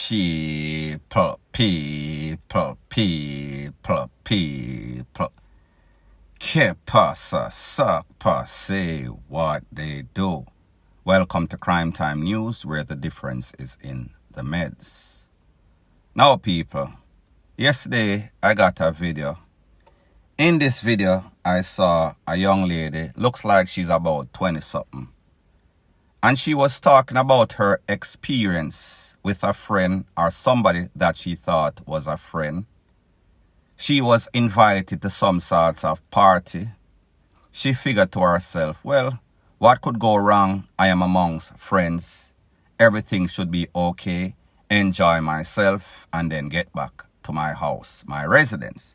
People. Que pasa, suck, say what they do. Welcome to Crime Time News, where the difference is in the meds. Now, people, yesterday I got a video. In this video, I saw a young lady, looks like she's about 20-something. And she was talking about her experience with a friend or somebody that she thought was a friend. She was invited to some sorts of party. She figured to herself, well, what could go wrong? I am amongst friends. Everything should be okay. Enjoy myself and then get back to my house, my residence.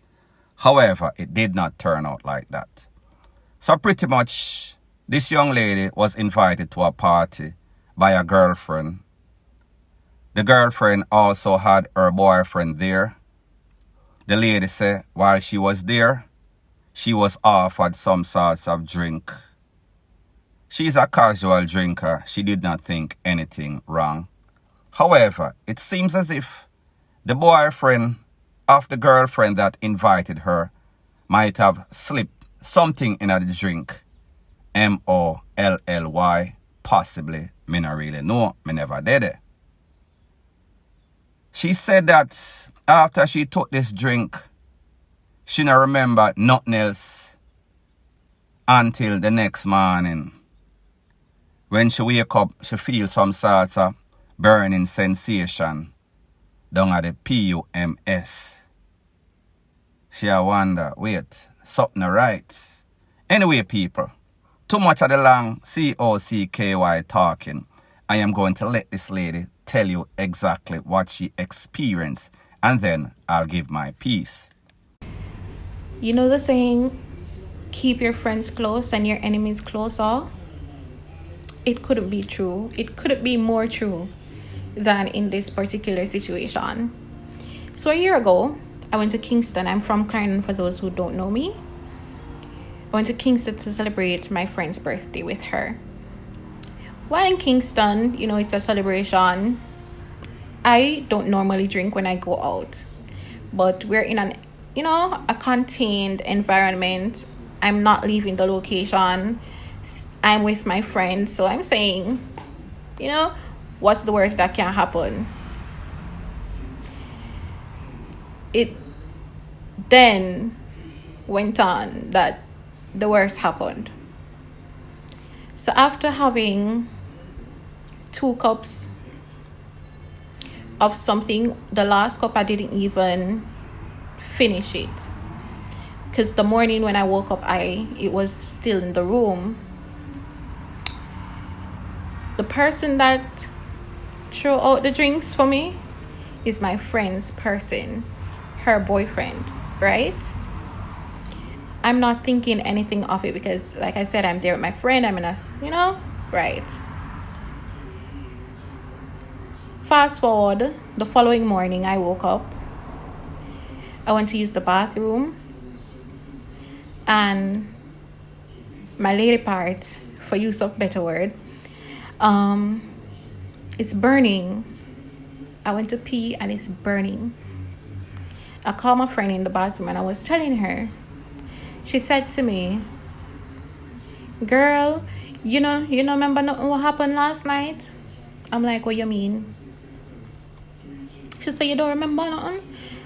However, it did not turn out like that. So pretty much, this young lady was invited to a party by a girlfriend. The girlfriend also had her boyfriend there. The lady said while she was there, she was offered some sorts of drink. She's a casual drinker. She did not think anything wrong. However, it seems as if the boyfriend of the girlfriend that invited her might have slipped something in the drink. MOLLY, possibly. Me not really know. Me never did it. She said that after she took this drink, she don't remember nothing else until the next morning. When she wake up, she feels some sort of burning sensation down at the PUMS. She a wonder, wait, something right. Anyway, people, too much of the long COCKY talking. I am going to let this lady tell you exactly what she experienced, and then I'll give my piece. You know the saying, keep your friends close and your enemies closer? It couldn't be true. It couldn't be more true than in this particular situation. So a year ago, I went to Kingston. I'm from Clarendon for those who don't know me. I went to Kingston to celebrate my friend's birthday with her. While in Kingston, you know, it's a celebration. I don't normally drink when I go out, but we're in an, a contained environment. I'm not leaving the location. I'm with my friends, so I'm saying, what's the worst that can happen? It then went on that the worst happened. So after having 2 cups of something, the last cup I didn't even finish it, because the morning when I woke up, it was still in the room. The person that threw out the drinks for me is my friend's person, her boyfriend, right? I'm not thinking anything of it because, like I said, I'm there with my friend. I'm in a, right. Fast forward, the following morning, I woke up. I went to use the bathroom. And my lady part, for use of better word, it's burning. I went to pee and it's burning. I called my friend in the bathroom and I was telling her. She said to me, girl, you remember nothing what happened last night? I'm like, what you mean? She said, you don't remember nothing?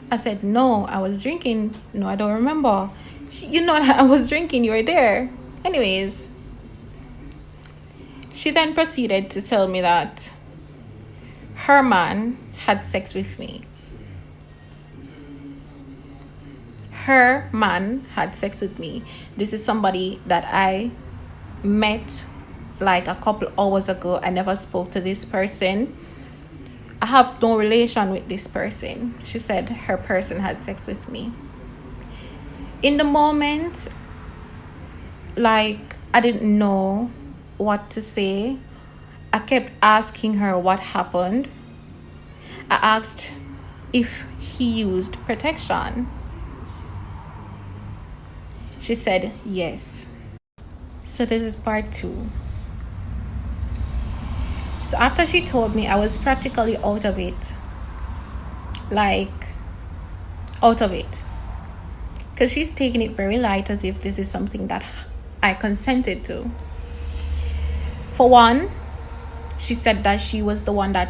I said, no, I was drinking. No, I don't remember. I was drinking, you were there. Anyways, she then proceeded to tell me that her man had sex with me. Her man had sex with me. This is somebody that I met like a couple hours ago. I never spoke to this person. I have no relation with this person. She said her person had sex with me. In the moment, like, I didn't know what to say. I kept asking her what happened. I asked if he used protection. She said yes. So this is part 2. So after she told me, I was practically out of it. like out of it, because she's taking it very light, as if this is something that I consented to. For one, she said that she was the one that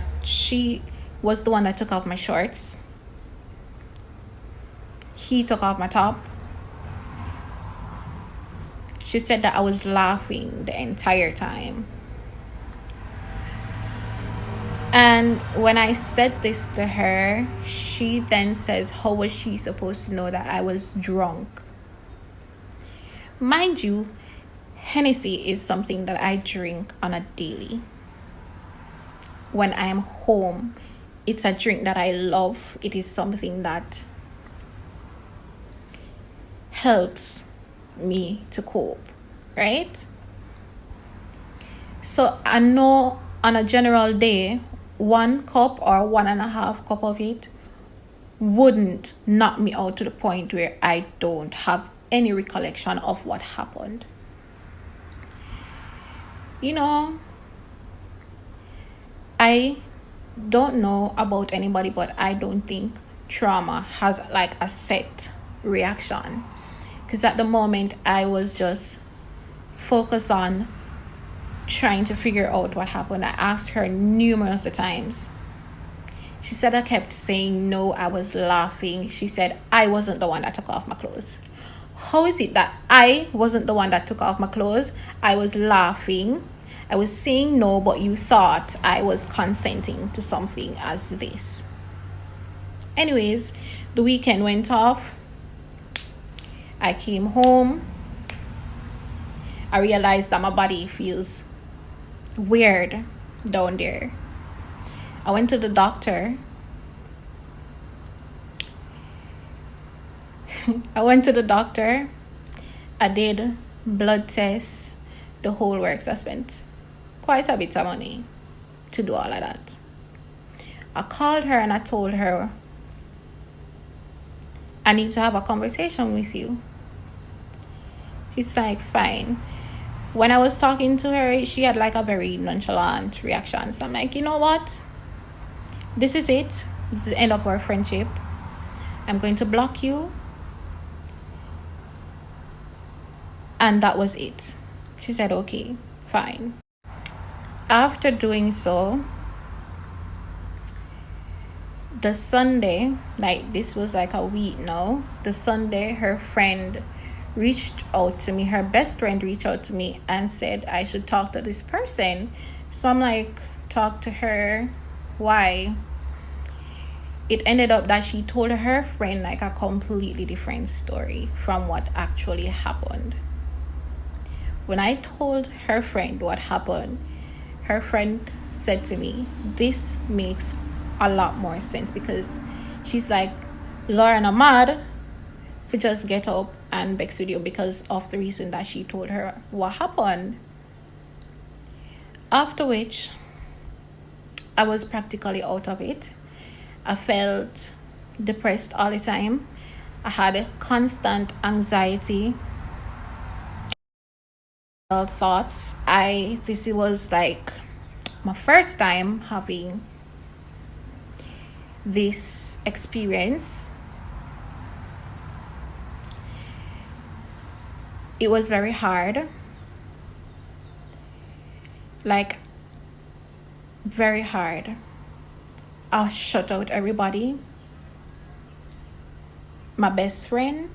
took off my shorts. He took off my top. She said that I was laughing the entire time. And when I said this to her, she then says, how was she supposed to know that I was drunk? Mind you, Hennessy is something that I drink on a daily. When I am home, it's a drink that I love. It is something that helps me to cope, right? So I know on a general day, 1 cup or 1.5 cup of it wouldn't knock me out to the point where I don't have any recollection of what happened. You know, I don't know about anybody, but I don't think trauma has like a set reaction, because at the moment I was just focused on trying to figure out what happened. I asked her numerous times. She said I kept saying no, I was laughing. She said I wasn't the one that took off my clothes. How is it that I wasn't the one that took off my clothes? I was laughing. I was saying no, but you thought I was consenting to something as this. Anyways, the weekend went off. I came home. I realized that my body feels weird down there. I went to the doctor. I did blood tests, the whole works. I spent quite a bit of money to do all of that. I called her and I told her, I need to have a conversation with you. She's like, fine. When I was talking to her, she had like a very nonchalant reaction. So I'm like, you know what? This is it. This is the end of our friendship. I'm going to block you. And that was it. She said, okay, fine. After doing so, the Sunday, like this was like a week now, the Sunday, her friend reached out to me, her best friend reached out to me and said I should talk to this person. So I'm like, talk to her, why? It ended up that she told her friend like a completely different story from what actually happened. When I told her friend what happened, her friend said to me, this makes a lot more sense, because she's like, Lauren, I'm mad to just get up and vex with you because of the reason that she told her what happened. After which, I was practically out of it. I felt depressed all the time. I had constant anxiety, thoughts. This was like my first time having this experience. It was very hard, like very hard. I shut out everybody. My best friend,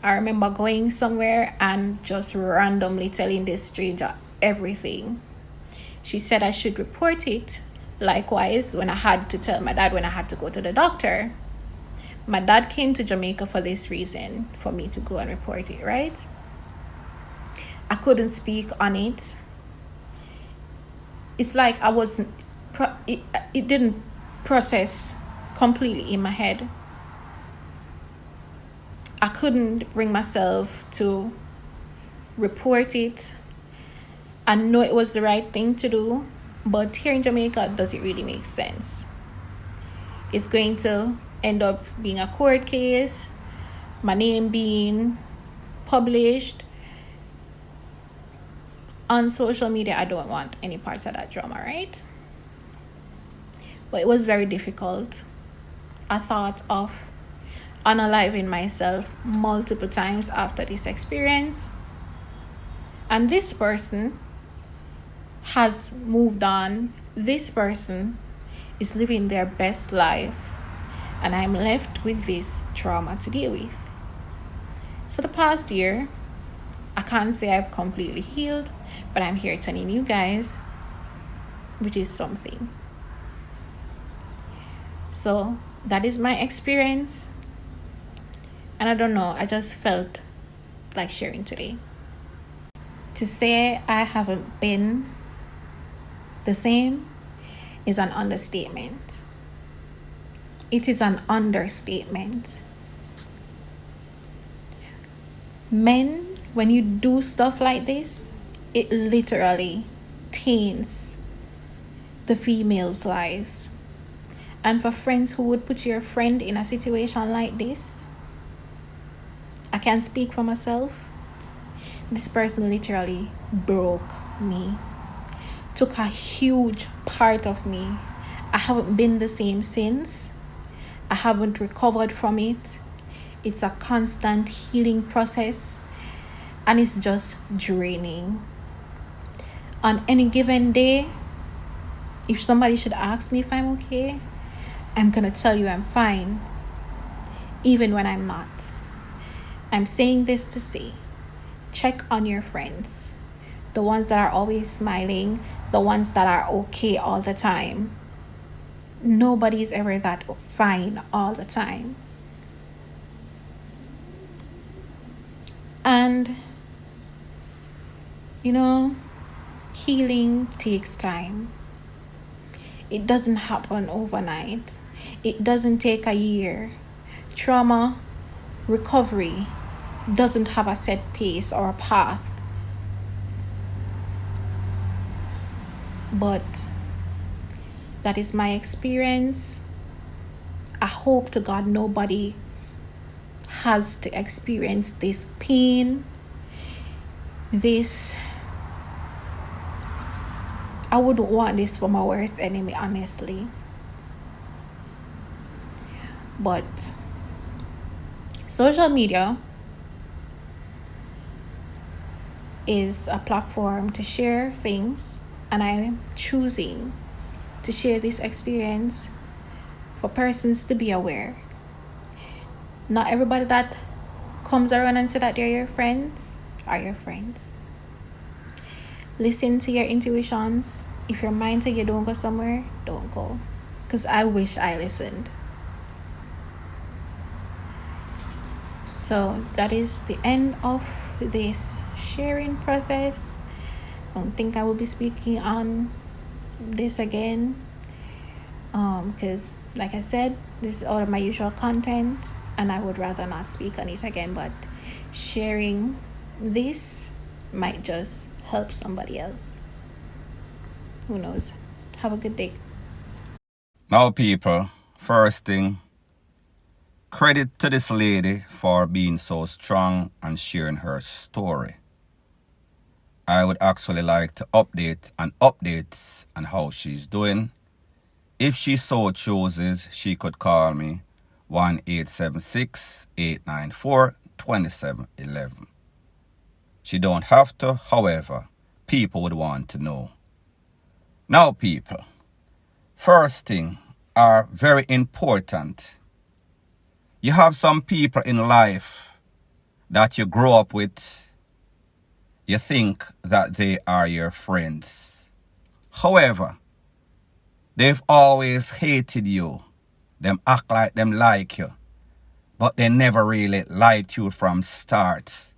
I remember going somewhere and just randomly telling this stranger everything. She said I should report it. Likewise, when I had to tell my dad when I had to go to the doctor. My dad came to Jamaica for this reason, for me to go and report it, right? I couldn't speak on it. It's like I wasn't, it didn't process completely in my head. I couldn't bring myself to report it. I know it was the right thing to do, but here in Jamaica, does it really make sense? It's going to end up being a court case, my name being published on social media. I don't want any parts of that drama, right? But it was very difficult. a thought of unaliving myself multiple times after this experience. And this person has moved on. This person is living their best life. And I'm left with this trauma to deal with. So the past year, I can't say I've completely healed, but I'm here telling you guys, which is something. So that is my experience. And I don't know, I just felt like sharing today. To say I haven't been the same is an understatement. It is an understatement. Men, when you do stuff like this, it literally taints the females' lives. And for friends who would put your friend in a situation like this, I can't speak for myself. This person literally broke me, took a huge part of me. I haven't been the same since. I haven't recovered from it. It's a constant healing process, and it's just draining. On any given day, if somebody should ask me if I'm okay, I'm gonna tell you I'm fine, even when I'm not. I'm saying this to say, check on your friends. The ones that are always smiling, the ones that are okay all the time. Nobody's ever that fine all the time. And, healing takes time. It doesn't happen overnight. It doesn't take a year. Trauma recovery doesn't have a set pace or a path. But that is my experience. I hope to God nobody has to experience this pain. I wouldn't want this for my worst enemy, honestly. But social media is a platform to share things, and I'm choosing to share this experience for persons to be aware. Not everybody that comes around and say that they're your friends are your friends. Listen to your intuitions. If your mind says you don't go somewhere, don't go. Because I wish I listened. So that is the end of this sharing process. I don't think I will be speaking on this again. Because like I said, this is all of my usual content, and I would rather not speak on it again, but sharing this might just help somebody else. Who knows? Have a good day. Now, people, first thing, credit to this lady for being so strong and sharing her story. I would actually like to update updates on how she's doing. If she so chooses, she could call me 1-876-894-2711. She don't have to, however, people would want to know. Now, people, first thing are very important. You have some people in life that you grow up with. You think that they are your friends. However, they've always hated you. Them act like them like you. But they never really liked you from start.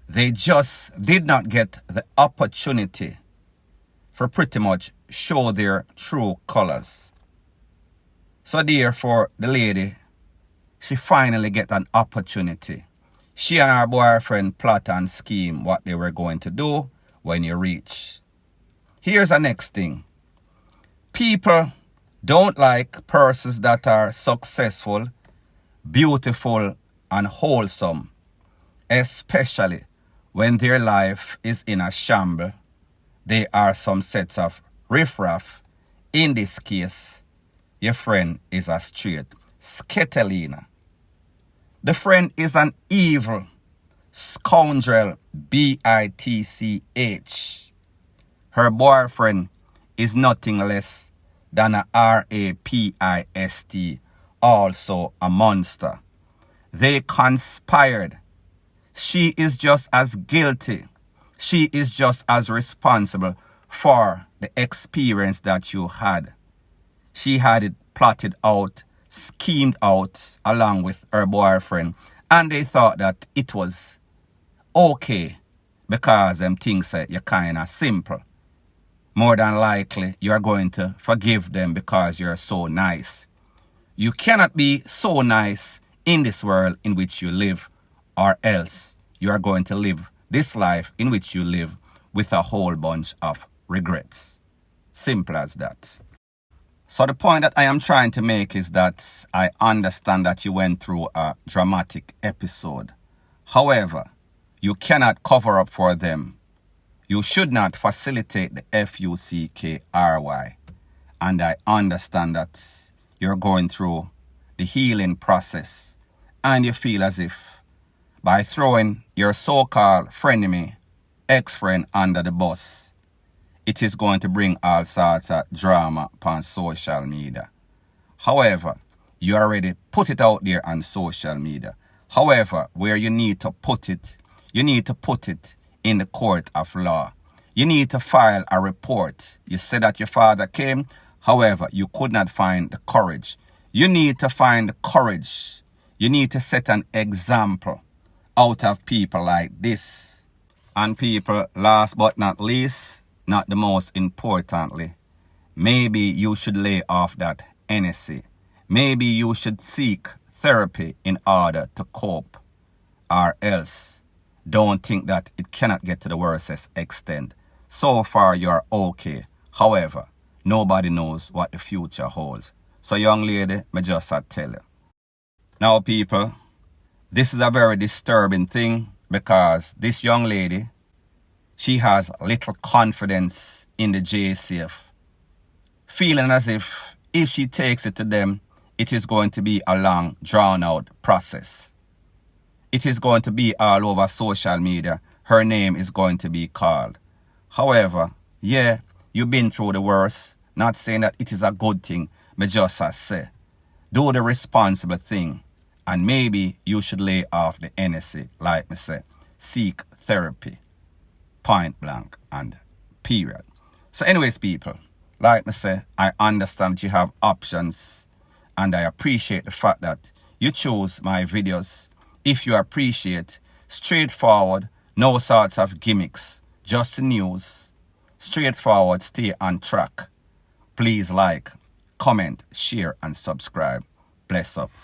They just did not get the opportunity for pretty much show their true colors. So therefore, the lady, she finally get an opportunity. She and her boyfriend plot and scheme what they were going to do when you reach. Here's the next thing. People don't like persons that are successful, beautiful, and wholesome, especially when their life is in a shamble. There are some sets of riffraff. In this case, your friend is a straight Sketelina. The friend is an evil scoundrel, bitch. Her boyfriend is nothing less than a rapist, also a monster. They conspired. She is just as guilty. She is just as responsible for the experience that you had. She had it plotted out, schemed out along with her boyfriend, and they thought that it was okay because them things that you're kind of simple. More than likely, you're going to forgive them because you're so nice. You cannot be so nice in this world in which you live, or else you are going to live this life in which you live with a whole bunch of regrets. Simple as that. So the point that I am trying to make is that I understand that you went through a dramatic episode. However, you cannot cover up for them. You should not facilitate the FUCKRY. And I understand that you're going through the healing process. And you feel as if by throwing your so-called frenemy, ex-friend under the bus, it is going to bring all sorts of drama upon social media. However, you already put it out there on social media. However, where you need to put it, you need to put it in the court of law. You need to file a report. You said that your father came, however, you could not find the courage. You need to find the courage. You need to set an example out of people like this. And people, last but not least, not the most importantly, maybe you should lay off that NSC. Maybe you should seek therapy in order to cope, or else don't think that it cannot get to the worst extent. So far you're okay. However, nobody knows what the future holds. So young lady, me just tell you. Now people, this is a very disturbing thing because this young lady, she has little confidence in the JCF, feeling as if she takes it to them, it is going to be a long, drawn-out process. It is going to be all over social media. Her name is going to be called. However, yeah, you've been through the worst. Not saying that it is a good thing, but just say, do the responsible thing. And maybe you should lay off the NSC, like me say, seek therapy. Point blank and period. So anyways, people, like me say, I understand that you have options and I appreciate the fact that you choose my videos. If you appreciate straightforward, no sorts of gimmicks, just the news, straightforward, stay on track. Please like, comment, share and subscribe. Bless up.